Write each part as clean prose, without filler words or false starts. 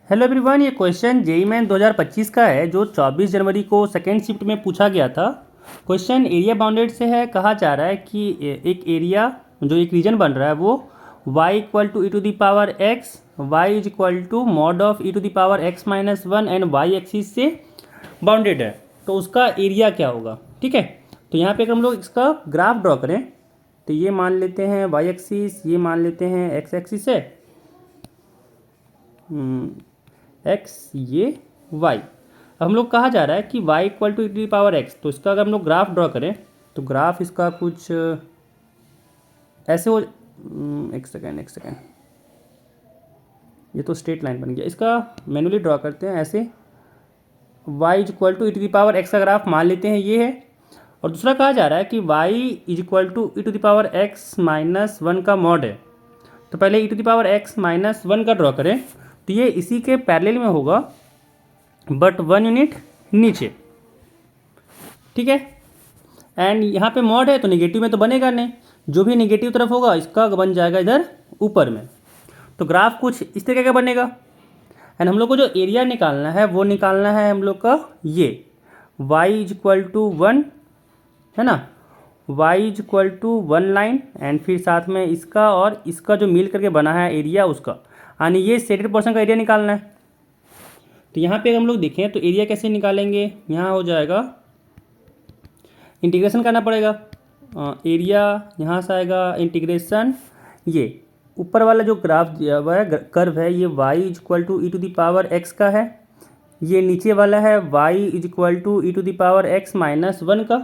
Hello everyone, ये question JEE main 2025 का है जो 24 जनवरी को सेकेंड शिफ्ट में पूछा गया था। क्वेश्चन एरिया बाउंडेड से है। कहा जा रहा है कि एक एरिया जो एक रीजन बन रहा है वो y equal to e to the power x, y is equal to mod of e to the power x minus one and y axis से बाउंडेड है। तो उसका एरिया क्या होगा। ठीक है, तो यहाँ पे अगर हम लोग इसका ग्राफ ड्रॉ करें तो ये मान लेते हैं वाई एक्सिस, ये मान लेते हैं एक्स एक्सिस है, एक्स ये वाई। अब हम लोग कहा जा रहा है कि y equal to e to the power x, तो इसका अगर हम लोग ग्राफ ड्रॉ करें तो ग्राफ इसका कुछ ऐसे हो। एक सेकेंड, ये तो स्ट्रेट लाइन बन गया। इसका मैनुअली ड्रॉ करते हैं ऐसे। y is equal to e to the power x का ग्राफ मान लेते हैं ये है, और दूसरा कहा जा रहा है कि y is equal to e to the power x minus one का मॉड है। तो पहले e to the power x minus one का ड्रॉ करें तो ये इसी के पैरेलल में होगा बट 1 यूनिट नीचे। ठीक है, एंड यहाँ पे मॉड है तो नेगेटिव में तो बनेगा नहीं, जो भी नेगेटिव तरफ होगा इसका बन जाएगा इधर ऊपर में। तो ग्राफ कुछ इस तरीके का बनेगा। एंड हम लोग को जो एरिया निकालना है वो निकालना है हम लोग का ये y is equal to one है ना, y is equal to one line and फिर साथ में इसका और इसका जो मिल करके बना है एरिया उसका, यानी ये सेटेड पोर्शन का एरिया निकालना है। तो यहाँ पे हम लोग देखें तो एरिया कैसे निकालेंगे, यहाँ हो जाएगा इंटीग्रेशन करना पड़ेगा। एरिया यहाँ से आएगा इंटीग्रेशन, ये ऊपर वाला जो ग्राफ दिया हुआ है कर्व है ये y is equal to e to the power x का है, ये नीचे वाला है y is equal to e to the power x minus one का।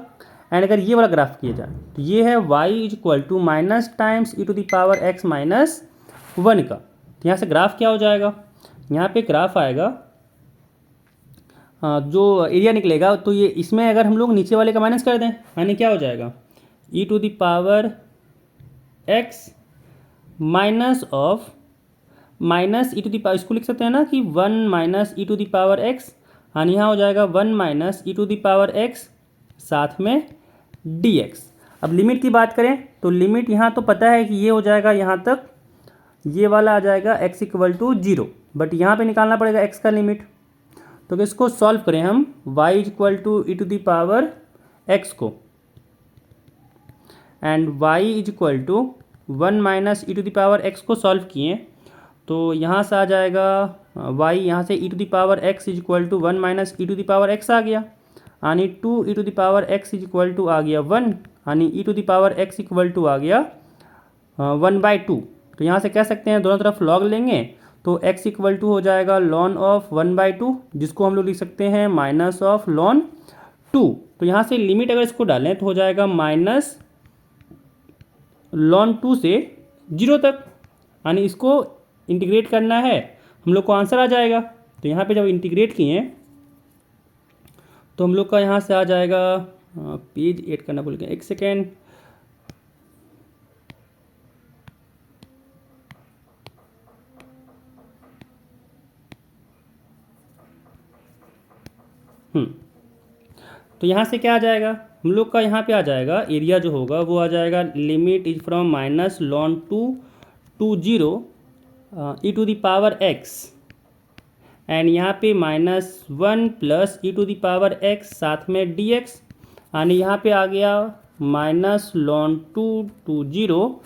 एंड अगर ये वाला ग्राफ किया जाए तो ये है y is equal to minus times e to the power x minus one का। तो यहाँ से ग्राफ क्या हो जाएगा, यहाँ पे ग्राफ आएगा जो एरिया निकलेगा तो ये इसमें अगर हम लोग नीचे वाले का माइनस कर दें यानी क्या हो जाएगा e to the power x minus of minus e to the power, इसको लिख सकते हैं ना कि one minus e to the power x, यानी यहाँ हो जाएगा one minus e to the power x साथ में डी एक्स। अब लिमिट की बात करें तो लिमिट यहाँ तो पता है कि ये हो जाएगा यहाँ तक, ये वाला आ जाएगा x equal to zero, but यहाँ पे निकालना पड़ेगा x का लिमिट। तो इसको सॉल्व करें हम y is equal to e to the power x को, and y is equal to one minus e to the power x को सॉल्व किए तो यहाँ से आ जाएगा y, यहाँ से e to the power x is equal to one minus e to the power x आ गया, यानी two e to the power x is equal to आ गया वन, यानी e to the power x equal to आ गया one by two. तो यहाँ से कह सकते हैं दोनों तरफ लॉग लेंगे तो x इक्वल टू हो जाएगा lawn of one by two, जिसको हम लोग लिख सकते हैं माइनस ऑफ लॉन टू। तो यहाँ से लिमिट अगर इसको डालें तो हो जाएगा माइनस लॉन टू से जीरो तक, यानी इसको इंटीग्रेट करना है हम लोग को आंसर आ जाएगा। तो यहाँ पे जब इंटीग्रेट किए तो हम लोग का यहाँ से आ जाएगा, पेज ऐड करना भूल गए, एक सेकेंड, तो यहाँ से क्या आ जाएगा हम लोग का, यहाँ पे आ जाएगा एरिया जो होगा वो आ जाएगा limit is from minus ln two to zero e to the power x, and यहाँ पे minus one plus e to the power x साथ में डी एक्स, यानी यहाँ पे आ गया minus ln two to zero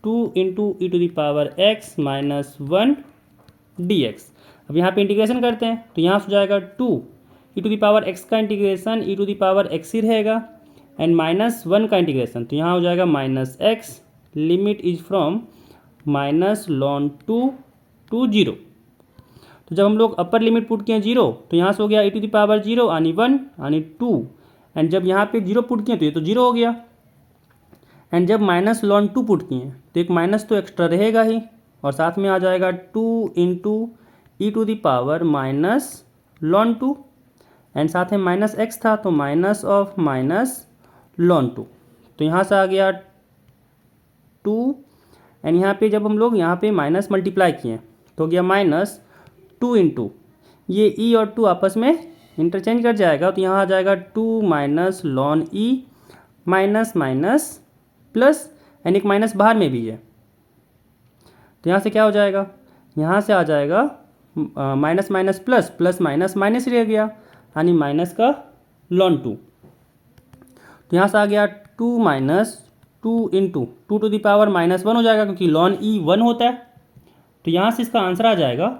two into e to the power x minus one d x. अब यहाँ पे इंटीग्रेशन करते हैं तो यहाँ से हो जाएगा two e to the power x का integration e to the power x ही रहेगा, एंड माइनस वन का इंटीग्रेशन तो यहाँ हो जाएगा minus x, limit is from minus ln two to zero. तो जब हम लोग अपर लिमिट पुट किए जीरो तो यहाँ से हो गया e to the power zero यानी वन यानी टू, एंड जब यहाँ पे जीरो पुट किए तो ये तो जीरो हो गया, एंड जब माइनस लॉन टू पुट किए तो एक माइनस तो एक्स्ट्रा रहेगा ही, और साथ में आ जाएगा two into e to the power minus ln two, and साथ में माइनस एक्स था तो minus of minus ln two. तो यहाँ से आ गया टू, एंड यहाँ पे जब हम लोग यहाँ पे माइनस मल्टीप्लाई किए तो हो गया माइनस टू इंटू, ये ई और टू आपस में इंटरचेंज कर जाएगा तो यहाँ आ जाएगा two minus ln e minus minus plus, and एक माइनस बाहर में भी है तो यहाँ से क्या हो जाएगा, यहाँ से आ जाएगा minus minus plus, plus minus minus रह गया, यानी माइनस का लॉन 2। तो यहाँ से आ गया 2 माइनस 2 इंटू 2 -1 हो जाएगा, क्योंकि लॉन ई 1 होता है। तो यहाँ से इसका आंसर आ जाएगा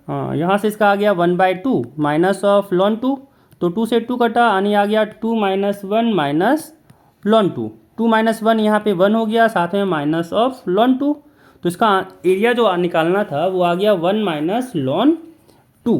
यहाँ से इसका आ गया 1/2 माइनस ऑफ लॉन 2। तो 2 से 2 कटा, यानी आ गया 2 - 1 माइनस लॉन 2। 2 - 1 यहाँ पे 1 हो गया, साथ में माइनस ऑफ लॉन 2। तो इसका एरिया जो निकालना था वो आ गया 1 - लॉन 2।